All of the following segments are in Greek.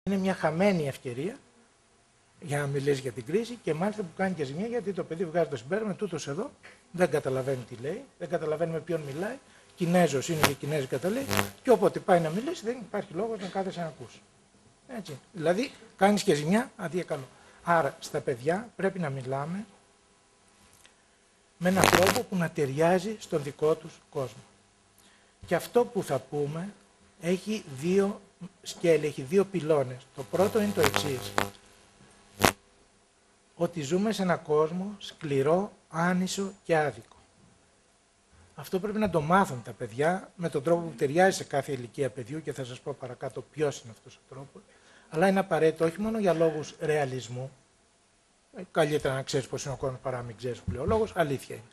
είναι μια χαμένη ευκαιρία για να μιλήσει για την κρίση και μάλιστα που κάνει και ζημιά, γιατί το παιδί βγάζει το συμπέρασμα, τούτος εδώ δεν καταλαβαίνει τι λέει, δεν καταλαβαίνει με ποιον μιλάει, Κινέζος είναι και Κινέζικα τα λέει, και όποτε πάει να μιλήσει δεν υπάρχει λόγος να κάθεσαι να ακούσει. Έτσι. Δηλαδή κάνεις και ζημιά αντί για καλό. Άρα στα παιδιά πρέπει να μιλάμε με έναν τρόπο που να ταιριάζει στον δικό τους κόσμο. Και αυτό που θα πούμε έχει δύο σκέλη, έχει δύο πυλώνες. Το πρώτο είναι το εξής. Ότι ζούμε σε έναν κόσμο σκληρό, άνισο και άδικο. Αυτό πρέπει να το μάθουν τα παιδιά με τον τρόπο που ταιριάζει σε κάθε ηλικία παιδιού και θα σας πω παρακάτω ποιος είναι αυτός ο τρόπος. Αλλά είναι απαραίτητο όχι μόνο για λόγους ρεαλισμού. Καλύτερα να ξέρεις πώς είναι ο κόσμος παρά να μην ξέρεις που λέει ο λόγος, αλήθεια είναι.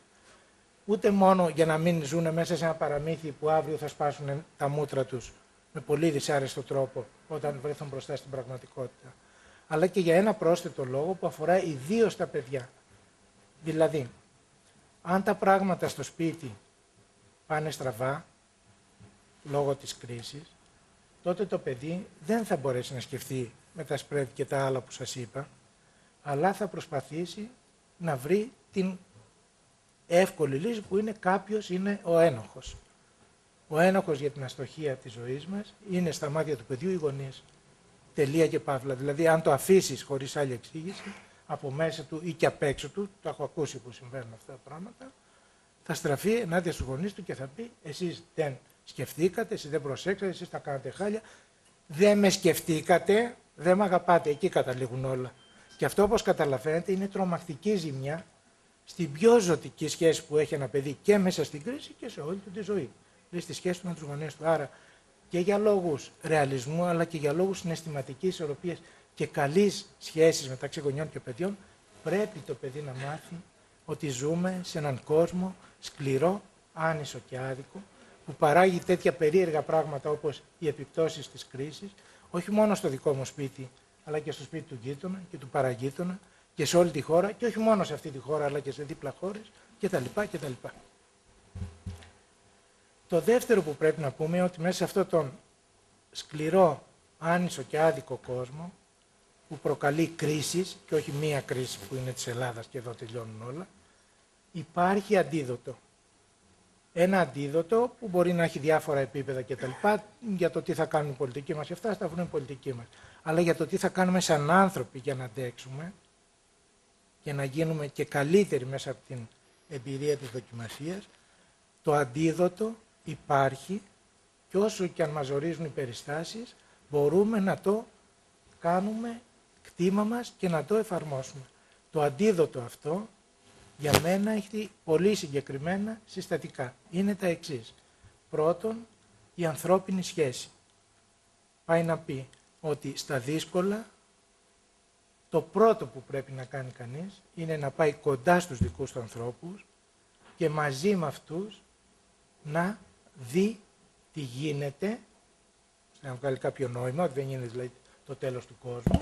Ούτε μόνο για να μην ζουν μέσα σε ένα παραμύθι που αύριο θα σπάσουν τα μούτρα τους με πολύ δυσάρεστο τρόπο όταν βρεθούν μπροστά στην πραγματικότητα. Αλλά και για ένα πρόσθετο λόγο που αφορά ιδίως τα παιδιά. Δηλαδή, αν τα πράγματα στο σπίτι πάνε στραβά, λόγω της κρίσης, τότε το παιδί δεν θα μπορέσει να σκεφτεί με τα σπρέτ και τα άλλα που σας είπα, αλλά θα προσπαθήσει να βρει την εύκολη λύση που είναι κάποιος είναι ο ένοχος. Ο ένοχος για την αστοχία της ζωής μας είναι στα μάτια του παιδιού οι γονείς. Τελεία και παύλα. Δηλαδή, αν το αφήσεις χωρίς άλλη εξήγηση, από μέσα του ή και απ' έξω του, το έχω ακούσει που συμβαίνουν αυτά τα πράγματα, θα στραφεί ενάντια στους γονείς του και θα πει: εσείς δεν σκεφτήκατε, εσείς δεν προσέξατε, εσείς τα κάνατε χάλια, δεν με σκεφτήκατε, δεν με αγαπάτε. Εκεί καταλήγουν όλα. Και αυτό, όπως καταλαβαίνετε, είναι τρομακτική ζημιά στην πιο ζωτική σχέση που έχει ένα παιδί και μέσα στην κρίση και σε όλη του τη ζωή. Δηλαδή στη σχέση του με τους γονείς του. Άρα και για λόγους ρεαλισμού, αλλά και για λόγους συναισθηματικής ισορροπίας και καλής σχέσης μεταξύ γονιών και παιδιών, πρέπει το παιδί να μάθει ότι ζούμε σε έναν κόσμο σκληρό, άνισο και άδικο, που παράγει τέτοια περίεργα πράγματα όπως οι επιπτώσεις της κρίσης, όχι μόνο στο δικό μου σπίτι, αλλά και στο σπίτι του γείτονα και του παραγείτονα και σε όλη τη χώρα, και όχι μόνο σε αυτή τη χώρα, αλλά και σε δίπλα χώρες κτλ. Το δεύτερο που πρέπει να πούμε είναι ότι μέσα σε αυτόν τον σκληρό, άνισο και άδικο κόσμο, που προκαλεί κρίσεις και όχι μία κρίση που είναι της Ελλάδας και εδώ τελειώνουν όλα, υπάρχει αντίδοτο. Ένα αντίδοτο που μπορεί να έχει διάφορα επίπεδα κτλ. Για το τι θα κάνουν οι πολιτικοί μας, αυτά θα βρουν οι πολιτικοί μας. Αλλά για το τι θα κάνουμε σαν άνθρωποι για να αντέξουμε και να γίνουμε και καλύτεροι μέσα από την εμπειρία της δοκιμασίας, το αντίδοτο υπάρχει και όσο και αν μας ζορίζουν οι περιστάσεις, μπορούμε να το κάνουμε κτήμα μας και να το εφαρμόσουμε. Το αντίδοτο αυτό για μένα έχει πολύ συγκεκριμένα συστατικά. Είναι τα εξής. Πρώτον, η ανθρώπινη σχέση. Πάει να πει ότι στα δύσκολα το πρώτο που πρέπει να κάνει κανείς είναι να πάει κοντά στους δικούς του ανθρώπους και μαζί με αυτούς να δει τι γίνεται, να βγάλει κάποιο νόημα, ότι δεν είναι δηλαδή το τέλος του κόσμου.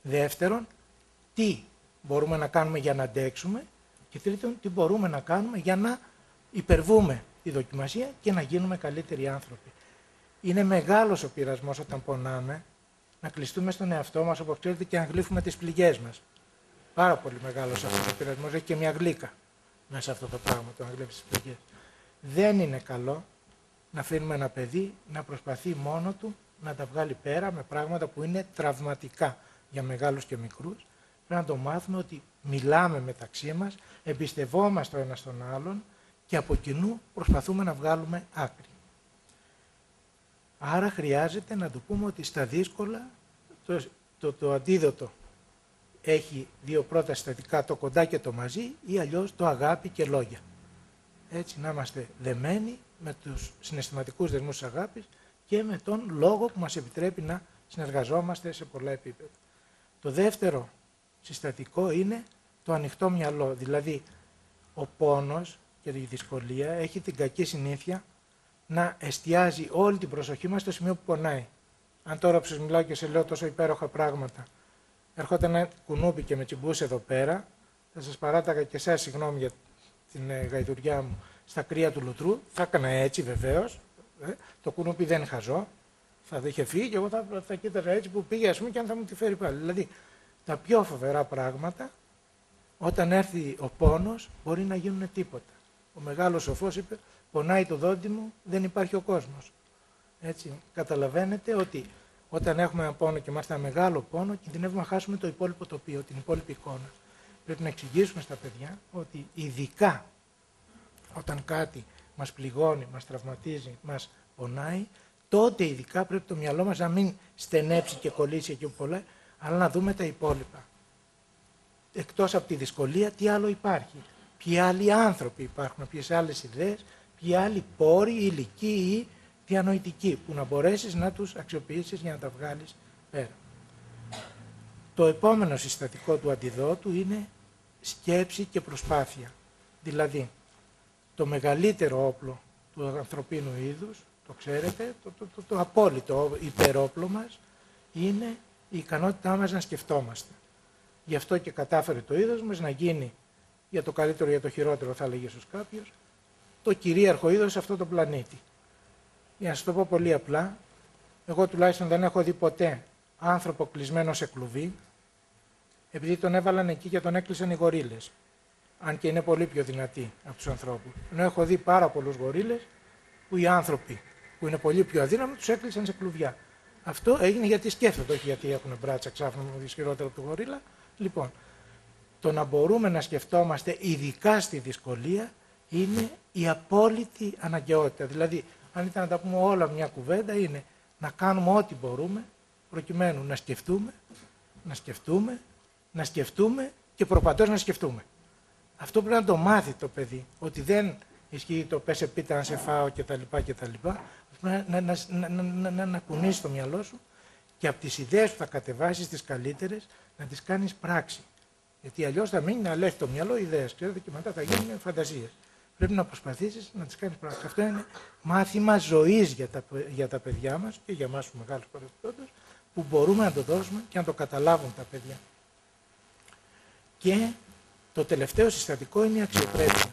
Δεύτερον, τι μπορούμε να κάνουμε για να αντέξουμε και τρίτον, τι μπορούμε να κάνουμε για να υπερβούμε τη δοκιμασία και να γίνουμε καλύτεροι άνθρωποι. Είναι μεγάλος ο πειρασμός όταν πονάμε να κλειστούμε στον εαυτό μας, όπως ξέρετε, και να γλύφουμε τις πληγές μας. Πάρα πολύ μεγάλος αυτός ο πειρασμός, έχει και μια γλύκα μέσα σε αυτό το πράγμα, το να γλύφεις τις πληγές. Δεν είναι καλό να αφήνουμε ένα παιδί να προσπαθεί μόνο του να τα βγάλει πέρα με πράγματα που είναι τραυματικά για μεγάλους και μικρούς. Πρέπει να το μάθουμε ότι μιλάμε μεταξύ μας, εμπιστευόμαστε ο ένας τον άλλον και από κοινού προσπαθούμε να βγάλουμε άκρη. Άρα χρειάζεται να του πούμε ότι στα δύσκολα το αντίδοτο έχει δύο πρώτα συστατικά, το κοντά και το μαζί, ή αλλιώς το αγάπη και λόγια. Έτσι να είμαστε δεμένοι με τους συναισθηματικούς δεσμούς της αγάπης και με τον λόγο που μας επιτρέπει να συνεργαζόμαστε σε πολλά επίπεδα. Το δεύτερο συστατικό είναι το ανοιχτό μυαλό, δηλαδή ο πόνος και η δυσκολία έχει την κακή συνήθεια να εστιάζει όλη την προσοχή μας στο σημείο που πονάει. Αν τώρα που σας μιλάω και σε λέω τόσο υπέροχα πράγματα, ερχόταν ένα κουνούπι και με τσιμπούσε εδώ πέρα, θα σας παράταγα και εσάς συγγνώμη για την γαϊδουριά μου στα κρύα του λουτρού, θα έκανα έτσι βεβαίως, το κουνούπι δεν είναι χαζό, θα είχε φύγει και εγώ θα κοίταζα έτσι που πήγε, ας πούμε, και αν θα μου τη φέρει πάλι. Δηλαδή, τα πιο φοβερά πράγματα, όταν έρθει ο πόνος, μπορεί να γίνουν τίποτα. Ο μεγάλος σοφός είπε, πονάει το δόντι μου, δεν υπάρχει ο κόσμος. Έτσι, καταλαβαίνετε ότι όταν έχουμε ένα πόνο και μάλιστα ένα μεγάλο πόνο, κινδυνεύουμε να χάσουμε το υπόλοιπο τοπίο, την υπόλοιπη εικόνα. Πρέπει να εξηγήσουμε στα παιδιά ότι ειδικά όταν κάτι μας πληγώνει, μας τραυματίζει, μας πονάει, τότε ειδικά πρέπει το μυαλό μας να μην στενέψει και κολλήσει εκεί που πολλά, αλλά να δούμε τα υπόλοιπα. Εκτός από τη δυσκολία, τι άλλο υπάρχει. Ποιοι άλλοι άνθρωποι υπάρχουν, ποιες άλλες ιδέες, ποιοι άλλοι πόροι, υλικοί ή διανοητικοί, που να μπορέσεις να τους αξιοποιήσεις για να τα βγάλεις πέρα. Το επόμενο συστατικό του αντιδότου είναι σκέψη και προσπάθεια. Δηλαδή, το μεγαλύτερο όπλο του ανθρωπίνου είδους, το ξέρετε, το απόλυτο υπερόπλο μας, είναι η ικανότητά μας να σκεφτόμαστε. Γι' αυτό και κατάφερε το είδος μας να γίνει, για το καλύτερο, για το χειρότερο θα έλεγε ίσως κάποιος, το κυρίαρχο είδος σε αυτό το πλανήτη. Για να σας το πω πολύ απλά, εγώ τουλάχιστον δεν έχω δει ποτέ άνθρωπο κλεισμένο σε κλουβί, επειδή τον έβαλαν εκεί και τον έκλεισαν οι γορίλες. Αν και είναι πολύ πιο δυνατοί από τους ανθρώπους. Ενώ έχω δει πάρα πολλούς γορίλες που οι άνθρωποι που είναι πολύ πιο αδύναμοι τους έκλεισαν σε κλουβιά. Αυτό έγινε γιατί σκέφτονται, όχι γιατί έχουν μπράτσα ξάφνου ισχυρότερο από το γορίλα. Λοιπόν, το να μπορούμε να σκεφτόμαστε ειδικά στη δυσκολία είναι η απόλυτη αναγκαιότητα. Δηλαδή, αν ήταν να τα πούμε όλα μια κουβέντα, είναι να κάνουμε ό,τι μπορούμε προκειμένου να σκεφτούμε και προπαντός να σκεφτούμε. Αυτό πρέπει να το μάθει το παιδί, ότι δεν ισχύει το πέσε πίτα να σε φάω κτλ. Να κουνήσεις το μυαλό σου και από τις ιδέες που θα κατεβάσεις τις καλύτερες να τις κάνεις πράξη. Γιατί αλλιώς θα μείνει να λέει το μυαλό ιδέες, ξέρετε, και μετά θα γίνουν φαντασίες. Πρέπει να προσπαθήσεις να τις κάνεις πράξη. Αυτό είναι μάθημα ζωής για τα παιδιά μας και για εμάς τους μεγάλους παρεμπιπτόντως, που μπορούμε να το δώσουμε και να το καταλάβουν τα παιδιά. Και το τελευταίο συστατικό είναι η αξιοπρέπεια.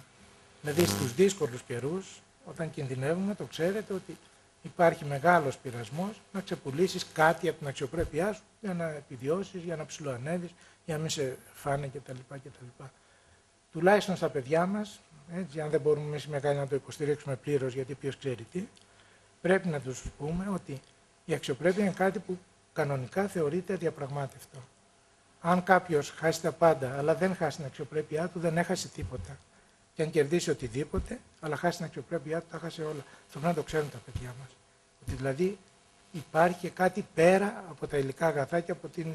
Δηλαδή στους δύσκολους καιρούς, όταν κινδυνεύουμε, το ξέρετε ότι υπάρχει μεγάλος πειρασμός να ξεπουλήσεις κάτι από την αξιοπρέπειά σου για να επιβιώσεις, για να ψιλοανέβεις, για να μην σε φάνε κτλ. Τουλάχιστον στα παιδιά μας, έτσι, αν δεν μπορούμε εμείς οι μεγάλοι να το υποστηρίξουμε πλήρως, γιατί ποιος ξέρει τι, πρέπει να τους πούμε ότι η αξιοπρέπεια είναι κάτι που κανονικά θεωρείται αδιαπραγμάτευτο. Αν κάποιος χάσει τα πάντα, αλλά δεν χάσει την αξιοπρέπειά του, δεν έχασε τίποτα. Και αν κερδίσει οτιδήποτε, αλλά χάσει την αξιοπρέπειά του, τα χάσει όλα. Αυτό πρέπει να το ξέρουν τα παιδιά μας. Ότι δηλαδή υπάρχει και κάτι πέρα από τα υλικά αγαθά και από την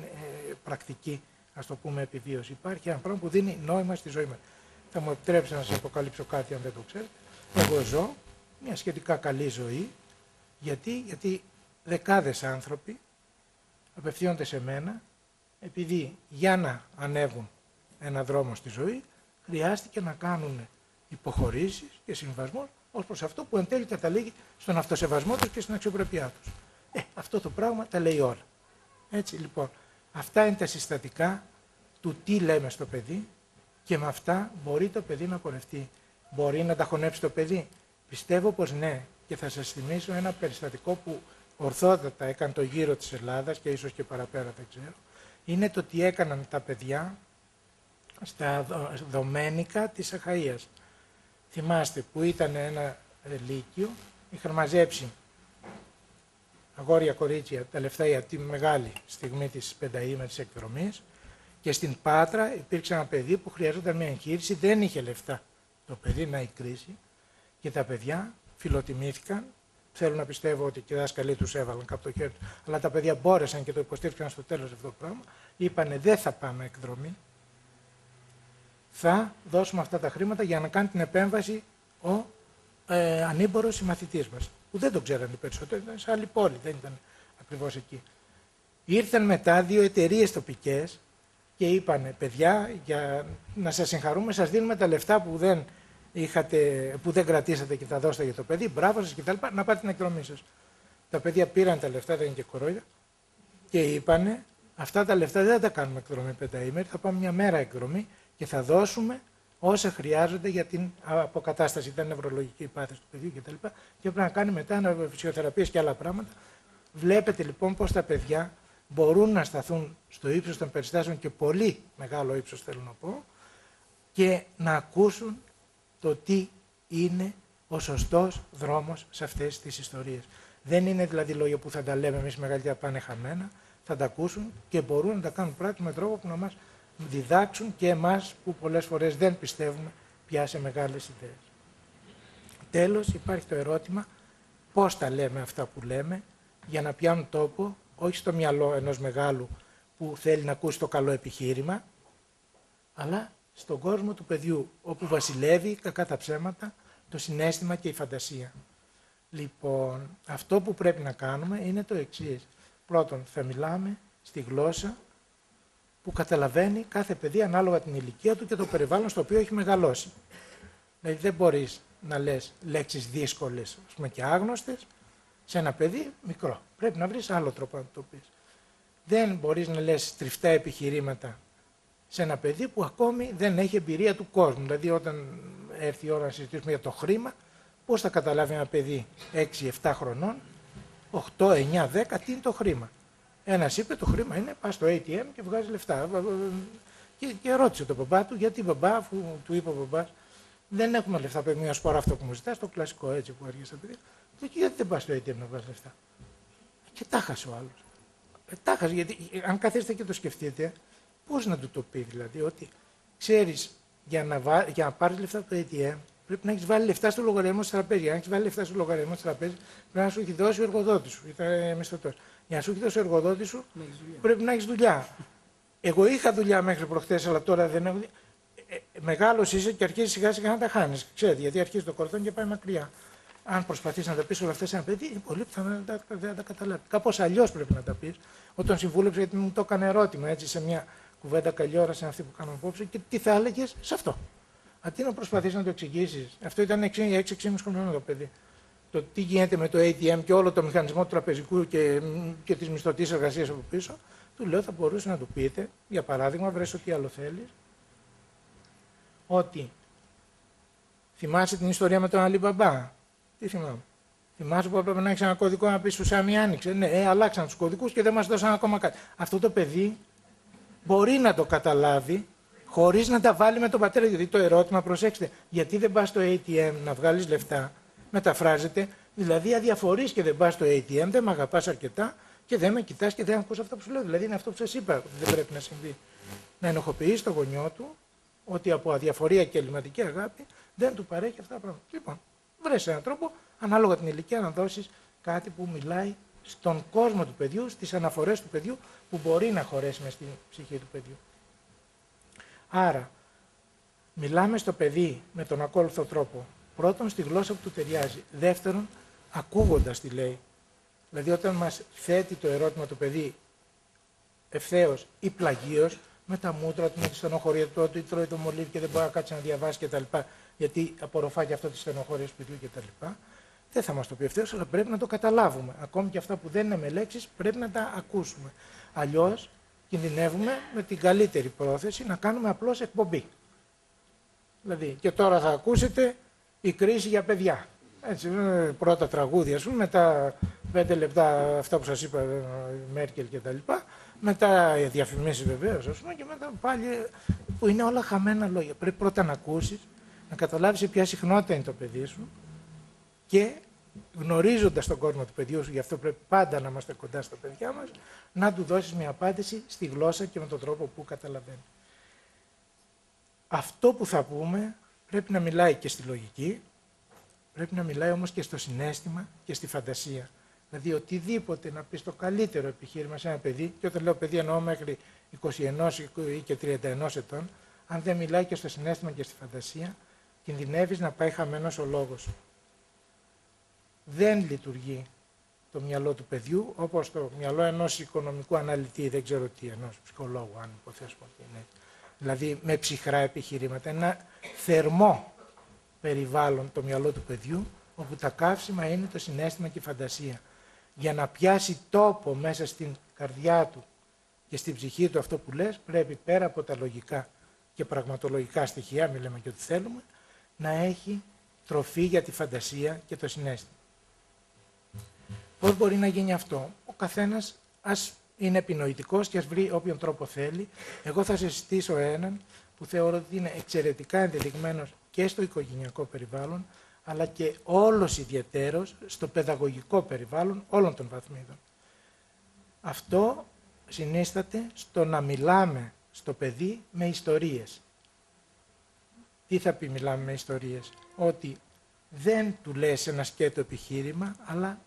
πρακτική, ας το πούμε, επιβίωση. Υπάρχει ένα πράγμα που δίνει νόημα στη ζωή μας. Θα μου επιτρέψετε να σας αποκαλύψω κάτι, αν δεν το ξέρετε. Εγώ ζω μια σχετικά καλή ζωή. Γιατί δεκάδες άνθρωποι απευθύνονται σε μένα, επειδή για να ανέβουν ένα δρόμο στη ζωή, χρειάστηκε να κάνουν υποχωρήσεις και συμβασμούς ως προς αυτό που εν τέλει καταλήγει στον αυτοσεβασμό τους και στην αξιοπρέπειά τους. Αυτό το πράγμα τα λέει όλα. Έτσι λοιπόν, αυτά είναι τα συστατικά του τι λέμε στο παιδί και με αυτά μπορεί το παιδί να πορευτεί. Μπορεί να τα χωνέψει το παιδί. Πιστεύω πως ναι, και θα σας θυμίσω ένα περιστατικό που ορθότατα έκανε το γύρο της Ελλάδας και ίσως και παραπέρα, δεν ξέρω. Είναι το τι έκαναν τα παιδιά στα δομένικα της Αχαΐας. Θυμάστε που ήταν ένα λύκειο, είχαν μαζέψει αγόρια κορίτσια τα λεφτά για τη μεγάλη στιγμή της πενταήμερης εκδρομής και στην Πάτρα υπήρξε ένα παιδί που χρειαζόταν μια εγχείρηση, δεν είχε λεφτά το παιδί να εκκρίσει και τα παιδιά φιλοτιμήθηκαν. Θέλω να πιστεύω ότι και οι δάσκαλοι τους έβαλαν κάπου το χέρι του, αλλά τα παιδιά μπόρεσαν και το υποστήριξαν στο τέλος αυτό το πράγμα. Είπανε δεν θα πάμε εκδρομή, θα δώσουμε αυτά τα χρήματα για να κάνει την επέμβαση ο ανήμπορος συμμαθητής μας, που δεν τον ξέραν οι περισσότεροι, ήταν σε άλλη πόλη, δεν ήταν ακριβώς εκεί. Ήρθαν μετά δύο εταιρείες τοπικές και είπανε παιδιά, για να σας συγχαρούμε, σας δίνουμε τα λεφτά που δεν κρατήσατε και τα δώσατε για το παιδί, μπράβο σας κτλ. Να πάτε την εκδρομή σας. Τα παιδιά πήραν τα λεφτά, δεν είναι και κορόιδα, και είπανε αυτά τα λεφτά δεν θα τα κάνουμε εκδρομή πενταήμερη, θα πάμε μια μέρα εκδρομή και θα δώσουμε όσα χρειάζονται για την αποκατάσταση. Ήταν νευρολογική υπάθεση του παιδιού κτλ. Και πρέπει να κάνει μετά φυσιοθεραπείες και άλλα πράγματα. Βλέπετε λοιπόν πώς τα παιδιά μπορούν να σταθούν στο ύψος των περιστάσεων και πολύ μεγάλο ύψος θέλω να πω και να ακούσουν το τι είναι ο σωστός δρόμος σε αυτές τις ιστορίες. Δεν είναι δηλαδή λόγια που θα τα λέμε εμείς μεγαλύτερα πάνε χαμένα, θα τα ακούσουν και μπορούν να τα κάνουν πράξη με τρόπο που να μας διδάξουν και εμάς που πολλές φορές δεν πιστεύουμε πια σε μεγάλες ιδέες. Τέλος υπάρχει το ερώτημα πώς τα λέμε αυτά που λέμε για να πιάνουν τόπο, όχι στο μυαλό ενός μεγάλου που θέλει να ακούσει το καλό επιχείρημα, αλλά στον κόσμο του παιδιού, όπου βασιλεύει κακά τα ψέματα, το συναίσθημα και η φαντασία. Λοιπόν, αυτό που πρέπει να κάνουμε είναι το εξής. Πρώτον, θα μιλάμε στη γλώσσα που καταλαβαίνει κάθε παιδί ανάλογα την ηλικία του και το περιβάλλον στο οποίο έχει μεγαλώσει. Δηλαδή δεν μπορείς να λες λέξεις δύσκολες και άγνωστες σε ένα παιδί μικρό. Πρέπει να βρεις άλλο τρόπο να το πεις. Δεν μπορείς να λες τριφτά επιχειρήματα σε ένα παιδί που ακόμη δεν έχει εμπειρία του κόσμου. Δηλαδή όταν έρθει η ώρα να συζητήσουμε για το χρήμα, πώς θα καταλάβει ένα παιδί 6-7 χρονών, 8, 9, 10, τι είναι το χρήμα. Ένας είπε το χρήμα είναι πας στο ATM και βγάζει λεφτά. Και ρώτησε τον μπαμπά του, γιατί μπαμπά, αφού του είπε ο μπαμπάς, δεν έχουμε λεφτά, πρέπει μια σπορά αυτό που μου ζητάς, το κλασικό έτσι που έργεσαι παιδί. Και γιατί δεν πας στο ATM να βγάζει λεφτά. Και τάχασε ο άλλος. Τάχασε, γιατί αν καθίσετε και το σκεφτείτε, πώς να του το πει δηλαδή, ότι ξέρεις για να πάρεις λεφτά από το ATM, πρέπει να έχεις βάλει λεφτά στο λογαριασμό της τραπέζης. Για να έχεις βάλει λεφτά στο λογαριασμό της τραπέζης, πρέπει να σου έχει δώσει ο εργοδότης σου, ήταν μισθωτός. Για να σου έχει δώσει ο εργοδότης σου, πρέπει να έχεις δουλειά. Εγώ είχα δουλειά μέχρι προχθές, αλλά τώρα δεν έχω. Μεγάλος είσαι και αρχίζεις σιγά σιγά να τα χάνεις. Ξέρετε, γιατί αρχίζει το κορδόν και πάει μακριά. Αν προσπαθείς να τα πεις όλα αυτά σε ένα παιδί, είναι πολύ πιθανό να τα καταλάβει. Κάπως αλλιώς πρέπει να τα πεις. Όταν συμβούλεψα, γιατί μου το έκανε ερώτημα έτσι, σε μια κουβέντα καλή ώρα, σε αυτή που κάνουμε απόψε, και τι θα έλεγες σε αυτό. Αντί να προσπαθείς να το εξηγήσεις. Αυτό ήταν 6-6,5 χρονών το παιδί. Το τι γίνεται με το ATM και όλο το μηχανισμό του τραπεζικού και της μισθωτής εργασίας από πίσω, του λέω θα μπορούσε να του πείτε, για παράδειγμα, βρες ό,τι άλλο θέλεις, ότι θυμάσαι την ιστορία με τον Αλή Μπαμπά. Τι θυμάμαι. Θυμάσαι που έπρεπε να έχει ένα κωδικό να πει στου Σάμι άνοιξε. Ναι, αλλάξαν του κωδικούς και δεν μας δώσαν ακόμα κάτι. Αυτό το παιδί μπορεί να το καταλάβει χωρίς να τα βάλει με τον πατέρα. Γιατί το ερώτημα, προσέξτε, γιατί δεν πας στο ATM να βγάλεις λεφτά, μεταφράζεται, δηλαδή αδιαφορείς και δεν πας στο ATM, δεν με αγαπάς αρκετά και δεν με κοιτάς και δεν ακούς αυτά που σου λέω. Δηλαδή είναι αυτό που σας είπα ότι δεν πρέπει να συμβεί. Να ενοχοποιείς το γονιό του ότι από αδιαφορία και ελληματική αγάπη δεν του παρέχει αυτά τα πράγματα. Λοιπόν, βρες έναν τρόπο, ανάλογα την ηλικία, να δώσεις κάτι που μιλάει στον κόσμο του παιδιού, στις αναφορές του παιδιού, που μπορεί να χωρέσει μες στην ψυχή του παιδιού. Άρα, μιλάμε στο παιδί με τον ακόλουθο τρόπο. Πρώτον, στη γλώσσα που του ταιριάζει. Δεύτερον, ακούγοντας τι λέει. Δηλαδή, όταν μας θέτει το ερώτημα το παιδί ευθέως ή πλαγίως, με τα μούτρα του, με τη στενοχωρία του, ότι τρώει το μολύβι και δεν μπορεί να κάτσει να διαβάσει κτλ. Γιατί απορροφά και αυτό τη στενοχωρία του παιδιού κτλ. Δεν θα μας το πει ευθέως, αλλά πρέπει να το καταλάβουμε. Ακόμη και αυτά που δεν είναι με λέξεις, πρέπει να τα ακούσουμε. Αλλιώς κινδυνεύουμε με την καλύτερη πρόθεση να κάνουμε απλώς εκπομπή. Δηλαδή, και τώρα θα ακούσετε η κρίση για παιδιά. Έτσι, πρώτα τραγούδια, ας πούμε, μετά 5 λεπτά αυτά που σας είπα, Μέρκελ κτλ. Μετά οι διαφημίσεις βεβαίως, ας πούμε, και μετά πάλι που είναι όλα χαμένα λόγια. Πρέπει πρώτα να ακούσεις, να καταλάβεις σε ποια συχνότητα είναι το παιδί σου και γνωρίζοντας τον κόσμο του παιδιού σου, γι' αυτό πρέπει πάντα να είμαστε κοντά στα παιδιά μας, να του δώσεις μια απάντηση στη γλώσσα και με τον τρόπο που καταλαβαίνει. Αυτό που θα πούμε πρέπει να μιλάει και στη λογική, πρέπει να μιλάει όμως και στο συναίσθημα και στη φαντασία. Δηλαδή οτιδήποτε να πεις το καλύτερο επιχείρημα σε ένα παιδί, και όταν λέω παιδί εννοώ μέχρι 21 ή και 31 ετών, αν δεν μιλάει και στο συναίσθημα και στη φαντασία, κινδυνεύεις να πάει χαμένος ο λόγος σου. Δεν λειτουργεί το μυαλό του παιδιού όπως το μυαλό ενός οικονομικού αναλυτή, δεν ξέρω τι, ενός ψυχολόγου, αν υποθέσουμε ότι είναι. Δηλαδή με ψυχρά επιχειρήματα, ένα θερμό περιβάλλον το μυαλό του παιδιού, όπου τα καύσιμα είναι το συναίσθημα και η φαντασία. Για να πιάσει τόπο μέσα στην καρδιά του και στην ψυχή του αυτό που λες, πρέπει πέρα από τα λογικά και πραγματολογικά στοιχεία, μη λέμε και ό,τι θέλουμε, να έχει τροφή για τη φαντασία και το συναίσθημα. Πώς μπορεί να γίνει αυτό? καθένας ας είναι επινοητικός και ας βρει όποιον τρόπο θέλει. Εγώ θα συστήσω έναν που θεωρώ ότι είναι εξαιρετικά ενδεδειγμένος και στο οικογενειακό περιβάλλον, αλλά και όλος ιδιαιτέρως στο παιδαγωγικό περιβάλλον όλων των βαθμίδων. Αυτό συνίσταται στο να μιλάμε στο παιδί με ιστορίες. Τι θα πει μιλάμε με ιστορίες? Ότι δεν του λες ένα σκέτο επιχείρημα, αλλά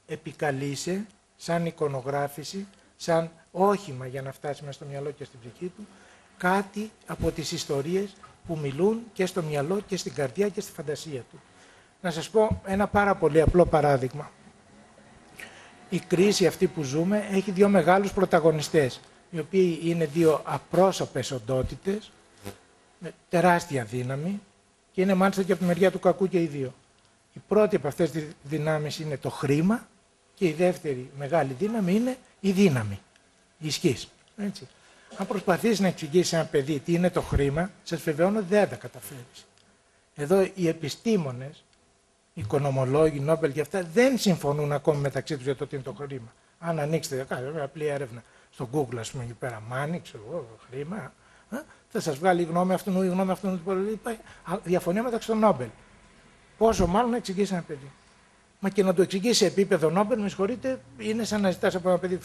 επικαλείσαι σαν εικονογράφηση, σαν όχημα για να φτάσει μέσα στο μυαλό και στην ψυχή του, κάτι από τις ιστορίες που μιλούν και στο μυαλό και στην καρδιά και στη φαντασία του. Να σας πω ένα πάρα πολύ απλό παράδειγμα. Η κρίση αυτή που ζούμε έχει δύο μεγάλους πρωταγωνιστές, οι οποίοι είναι δύο απρόσωπες οντότητες, με τεράστια δύναμη και είναι μάλιστα και από τη μεριά του κακού και οι δύο. Η πρώτη από αυτές τις δυνάμεις είναι το χρήμα και η δεύτερη μεγάλη δύναμη είναι η δύναμη, η ισχύς. Έτσι. Αν προσπαθείς να εξηγήσεις σε ένα παιδί τι είναι το χρήμα, σας βεβαιώνω ότι δεν τα καταφέρεις. Εδώ οι επιστήμονες, οι οικονομολόγοι, Νόμπελ και αυτά δεν συμφωνούν ακόμη μεταξύ τους για το τι είναι το χρήμα. Αν ανοίξετε, κάνετε μια απλή έρευνα στο Google, ας πούμε, εκεί πέρα, μάνι, ξέρω εγώ, χρήμα, θα σας βγάλει η γνώμη αυτού, η γνώμη αυτού, διαφωνία μεταξύ των Νόμπελ. Πόσο μάλλον να εξηγήσει ένα παιδί. Μα και να το εξηγήσει σε επίπεδο Νόμπελ, με συγχωρείτε, είναι σαν να ζητάς από ένα παιδί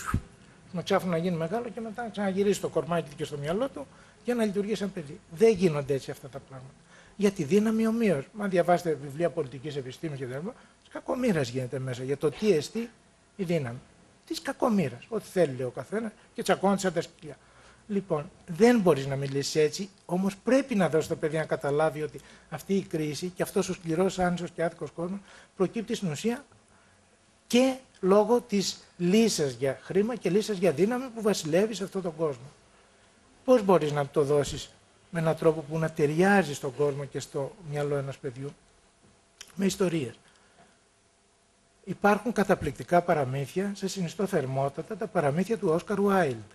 να ξάφνου να γίνει μεγάλο και μετά να ξαναγυρίσει το κορμάκι και στο μυαλό του για να λειτουργήσει ένα παιδί. Δεν γίνονται έτσι αυτά τα πράγματα. Για τη δύναμη ομοίως. Αν διαβάσετε βιβλία πολιτικής επιστήμης και τέτοια, τη κακομοίρας γίνεται μέσα για το τι εστί η δύναμη. Τη κακομοίρας. Ό,τι θέλει λέει ο καθένας και τσακώνεται σαν τα σκυλιά. Λοιπόν, δεν μπορείς να μιλήσεις έτσι, όμως πρέπει να δώσεις το παιδί να καταλάβει ότι αυτή η κρίση και αυτός ο σκληρός, άνισος και άδικος κόσμος προκύπτει στην ουσία και λόγω της λύσας για χρήμα και λύσας για δύναμη που βασιλεύει σε αυτόν τον κόσμο. Πώς μπορείς να το δώσεις με έναν τρόπο που να ταιριάζει στον κόσμο και στο μυαλό ενός παιδιού? Με ιστορίες. Υπάρχουν καταπληκτικά παραμύθια, σε συνιστώ θερμότατα, τα παραμύθια του Όσκαρ Ουάιλντ.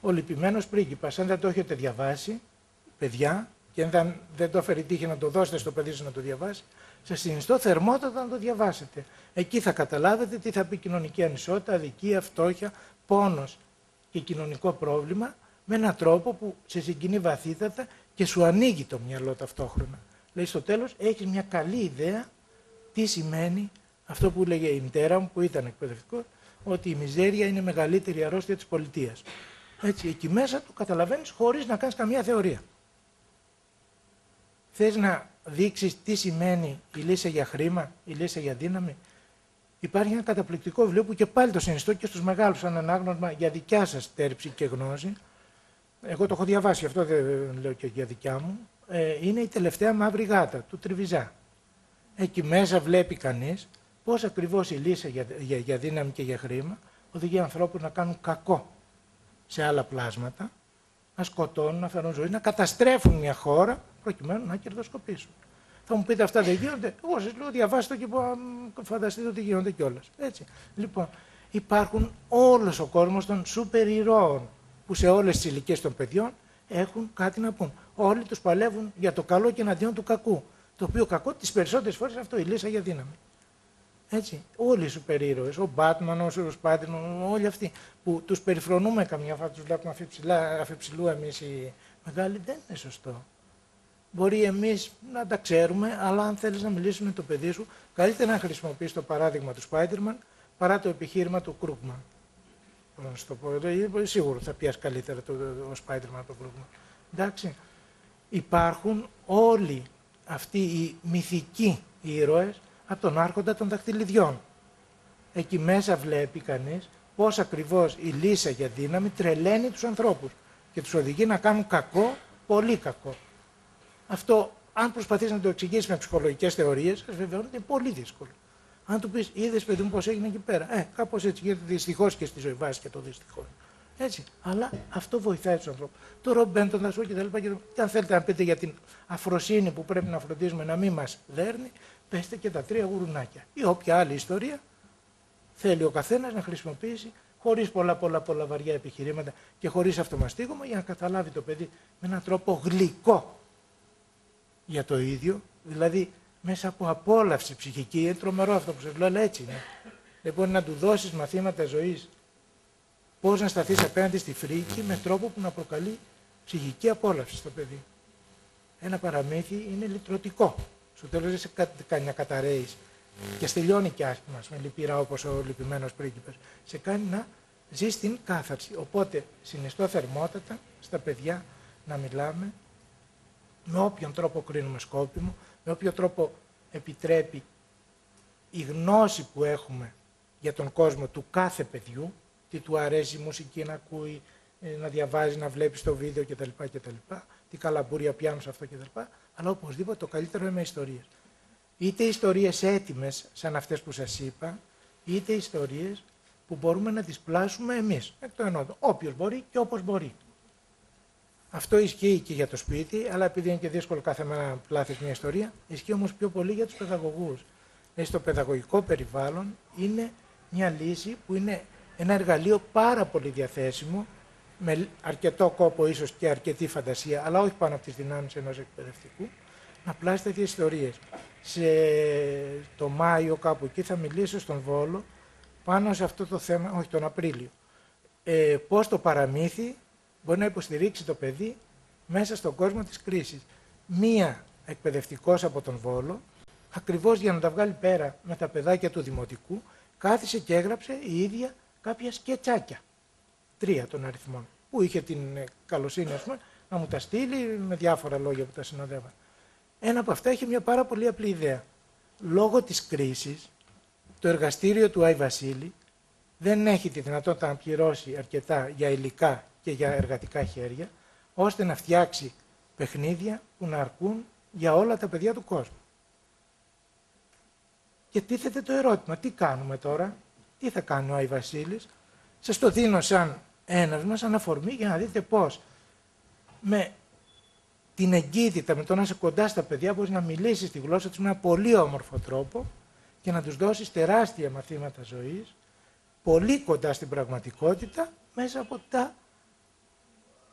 Ο λυπημένος πρίγκιπας, αν δεν το έχετε διαβάσει, παιδιά, και αν δεν το έφερε τύχη να το δώσετε στο παιδί σας να το διαβάσει, σας συνιστώ θερμότατα να το διαβάσετε. Εκεί θα καταλάβετε τι θα πει κοινωνική ανισότητα, αδικία, φτώχεια, πόνος και κοινωνικό πρόβλημα, με έναν τρόπο που σε συγκινεί βαθύτατα και σου ανοίγει το μυαλό ταυτόχρονα. Λέει στο τέλος, έχεις μια καλή ιδέα τι σημαίνει αυτό που έλεγε η μητέρα μου, που ήταν εκπαιδευτικό, ότι η μιζέρια είναι η μεγαλύτερη αρρώστια της πολιτείας. Έτσι, εκεί μέσα το καταλαβαίνεις χωρίς να κάνεις καμία θεωρία. Θες να δείξεις τι σημαίνει η λύση για χρήμα, η λύση για δύναμη? Υπάρχει ένα καταπληκτικό βιβλίο που και πάλι το συνιστώ και στους μεγάλους σαν ανάγνωσμα για δικιά σας τέρψη και γνώση. Εγώ το έχω διαβάσει, αυτό δεν λέω και για δικιά μου. Είναι η τελευταία μαύρη γάτα του Τριβιζά. Εκεί μέσα βλέπει κανείς πώς ακριβώς η λύση για δύναμη και για χρήμα οδηγεί ανθρώπους να κάνουν κακό σε άλλα πλάσματα, να σκοτώνουν, να φέρουν ζωή, να καταστρέφουν μια χώρα προκειμένου να κερδοσκοπήσουν. Θα μου πείτε αυτά δεν γίνονται? Εγώ σας λέω διαβάστε το και φανταστείτε ότι γίνονται κιόλας. Έτσι. Λοιπόν, υπάρχουν όλος ο κόσμος των σούπερ ηρώων που σε όλες τις ηλικίες των παιδιών έχουν κάτι να πούν. Όλοι τους παλεύουν για το καλό και εναντίον του κακού. Το οποίο κακό τις περισσότερες φορές είναι αυτό, η λύσα για δύναμη. Έτσι, όλοι οι σούπερ ήρωες, ο Μπάτμαν, ο Σπάιντερμαν, όλοι αυτοί που τους περιφρονούμε καμιά φορά, τους βλέπουμε αφιψηλού εμείς οι μεγάλοι, δεν είναι σωστό. Μπορεί εμείς να τα ξέρουμε, αλλά αν θέλεις να μιλήσεις με το παιδί σου, καλύτερα να χρησιμοποιήσεις το παράδειγμα του Σπάιντερμαν παρά το επιχείρημα του Κρούκμαν. Σίγουρο θα πιάσει καλύτερα ο Σπάιντερμαν από τον Κρούκμαν. Εντάξει, υπάρχουν όλοι αυτοί οι μυθικοί ήρωες από τον Άρχοντα των Δαχτυλιδιών. Εκεί μέσα βλέπει κανείς πώς ακριβώς η λύσα για δύναμη τρελαίνει τους ανθρώπους και τους οδηγεί να κάνουν κακό, πολύ κακό. Αυτό, αν προσπαθείς να το εξηγήσεις με ψυχολογικές θεωρίες, βεβαιώνω ότι είναι πολύ δύσκολο. Αν του πεις, είδες παιδί μου πώς έγινε εκεί πέρα, κάπως έτσι γίνεται δυστυχώς και στη ζωή βάση και το δυστυχώς. Έτσι. Αλλά αυτό βοηθάει τους ανθρώπους. Το Ρομπέντον, τα σου κτλ. Και αν θέλετε να πείτε για την αφροσύνη που πρέπει να φροντίζουμε να μην μας δέρνει, πέστε και τα 3 γουρουνάκια. Ή όποια άλλη ιστορία θέλει ο καθένας να χρησιμοποιήσει χωρίς πολλά βαριά επιχειρήματα και χωρίς αυτομαστίγωμα για να καταλάβει το παιδί με έναν τρόπο γλυκό για το ίδιο, δηλαδή μέσα από απόλαυση ψυχική. Είναι τρομερό αυτό που σας λέω, αλλά έτσι είναι. Λοιπόν, να του δώσεις μαθήματα ζωής, πώς να σταθείς απέναντι στη φρίκη με τρόπο που να προκαλεί ψυχική απόλαυση στο παιδί. Ένα παραμύθι είναι λυτρωτικό. Στο τέλος δεν σε κάνει να καταραίεις και στελειώνει και άσχημα, με λυπηρά όπως ο λυπημένος πρίγκιπας. Σε κάνει να ζεις την κάθαρση. Οπότε συνιστώ θερμότατα στα παιδιά να μιλάμε με όποιον τρόπο κρίνουμε σκόπιμο, με όποιον τρόπο επιτρέπει η γνώση που έχουμε για τον κόσμο του κάθε παιδιού, τι του αρέσει η μουσική να ακούει, να διαβάζει, να βλέπει στο βίντεο κτλ. Τι καλαμπούρια πιάνουν σε αυτό κτλ. Αλλά οπωσδήποτε το καλύτερο είναι με ιστορίες. Είτε ιστορίες έτοιμες, σαν αυτές που σας είπα, είτε ιστορίες που μπορούμε να τις πλάσουμε εμείς. Εκ το εννοώ, όποιος μπορεί και όπως μπορεί. Αυτό ισχύει και για το σπίτι, αλλά επειδή είναι και δύσκολο κάθε μέρα να πλάθεις μια ιστορία, ισχύει όμως πιο πολύ για τους παιδαγωγούς. Στο παιδαγωγικό περιβάλλον είναι μια λύση που είναι ένα εργαλείο πάρα πολύ διαθέσιμο, με αρκετό κόπο ίσως και αρκετή φαντασία, αλλά όχι πάνω από τις δυνάμεις ενός εκπαιδευτικού, να πλάσει τέτοιες ιστορίες. Το Μάιο κάπου εκεί θα μιλήσω στον Βόλο πάνω σε αυτό το θέμα, όχι τον Απρίλιο. Πώς το παραμύθι μπορεί να υποστηρίξει το παιδί μέσα στον κόσμο της κρίσης. Μία εκπαιδευτικός από τον Βόλο, ακριβώς για να τα βγάλει πέρα με τα παιδάκια του δημοτικού, κάθισε και έγραψε η ίδια κάποια σκετσάκια. 3 των αριθμών. Που είχε την καλοσύνη, ας πούμε, να μου τα στείλει με διάφορα λόγια που τα συνοδεύαν. Ένα από αυτά είχε μια πάρα πολύ απλή ιδέα. Λόγω της κρίσης, το εργαστήριο του Άι Βασίλη δεν έχει τη δυνατότητα να πληρώσει αρκετά για υλικά και για εργατικά χέρια, ώστε να φτιάξει παιχνίδια που να αρκούν για όλα τα παιδιά του κόσμου. Και τίθεται το ερώτημα, τι κάνουμε τώρα, τι θα κάνει ο Άι Βασίλης. Σας το δίνω σαν ένασμα, σαν αφορμή για να δείτε πώς με την εγκύτητα, με το να είσαι κοντά στα παιδιά, μπορείς να μιλήσεις τη γλώσσα τους με ένα πολύ όμορφο τρόπο και να τους δώσεις τεράστια μαθήματα ζωής, πολύ κοντά στην πραγματικότητα, μέσα από τα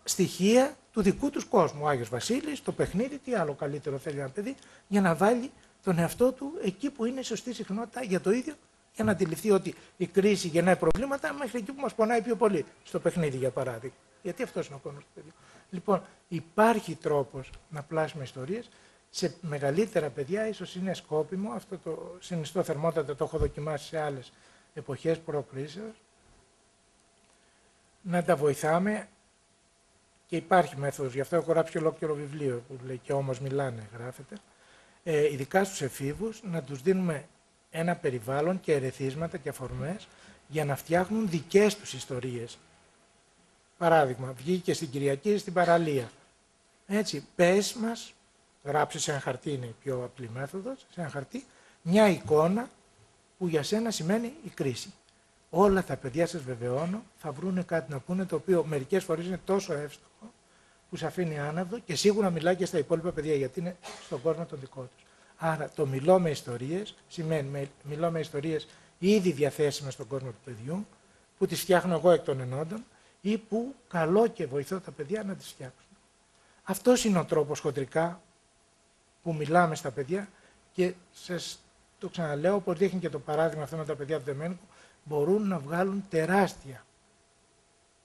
στοιχεία του δικού τους κόσμου. Ο Άγιος Βασίλης, το παιχνίδι, τι άλλο καλύτερο θέλει ένα παιδί, για να βάλει τον εαυτό του εκεί που είναι σωστή συχνότητα για το ίδιο, για να αντιληφθεί ότι η κρίση γεννάει προβλήματα μέχρι εκεί που μας πονάει πιο πολύ. Στο παιχνίδι, για παράδειγμα. Γιατί αυτός είναι ο πόνος του παιδιού. Λοιπόν, υπάρχει τρόπος να πλάσουμε ιστορίες. Σε μεγαλύτερα παιδιά ίσως είναι σκόπιμο, αυτό το συνιστώ θερμότατα, το έχω δοκιμάσει σε άλλες εποχές προκρίσεως, να τα βοηθάμε και υπάρχει μέθοδος, γι' αυτό έχω γράψει ολόκληρο βιβλίο που λέει και όμως μιλάνε, γράφεται, ειδικά στους εφήβους, να τους δίνουμε ένα περιβάλλον και ερεθίσματα και αφορμές για να φτιάχνουν δικές τους ιστορίες. Παράδειγμα, βγήκε στην Κυριακή στην παραλία. Έτσι, πες μας, γράψε σε ένα χαρτί, είναι η πιο απλή μέθοδος, σε ένα χαρτί, μια εικόνα που για σένα σημαίνει η κρίση. Όλα τα παιδιά, σας βεβαιώνω, θα βρούνε κάτι να πούνε, το οποίο μερικές φορές είναι τόσο εύστοχο που σε αφήνει άναυδο και σίγουρα μιλάει και στα υπόλοιπα παιδιά, γιατί είναι στον κόσμο τον δικό τους. Άρα το μιλώ με ιστορίες σημαίνει μιλώ με ιστορίες ήδη διαθέσιμες στον κόσμο του παιδιού, που τις φτιάχνω εγώ εκ των ενόντων ή που καλώ και βοηθώ τα παιδιά να τις φτιάξουν. Αυτός είναι ο τρόπος χοντρικά που μιλάμε στα παιδιά και σας το ξαναλέω, όπως δείχνει και το παράδειγμα αυτό με τα παιδιά του Δεμένικου, μπορούν να βγάλουν τεράστια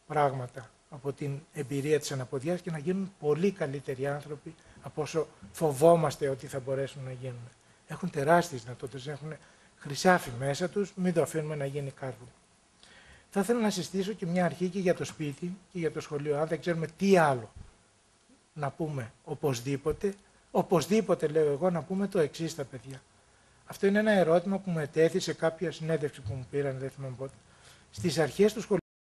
πράγματα από την εμπειρία της αναποδιάς και να γίνουν πολύ καλύτεροι άνθρωποι από όσο φοβόμαστε ότι θα μπορέσουν να γίνουν. Έχουν τεράστιες δυνατότητες, έχουν χρυσάφι μέσα τους, μην το αφήνουμε να γίνει κάρβουνο. Θα ήθελα να συστήσω και μια αρχή και για το σπίτι και για το σχολείο. Αν δεν ξέρουμε τι άλλο να πούμε οπωσδήποτε λέω εγώ να πούμε το εξής στα παιδιά. Αυτό είναι ένα ερώτημα που μου ετέθη σε κάποια συνέντευξη που μου πήραν, δεν θυμάμαι πότε. Στις αρχές του σχολείου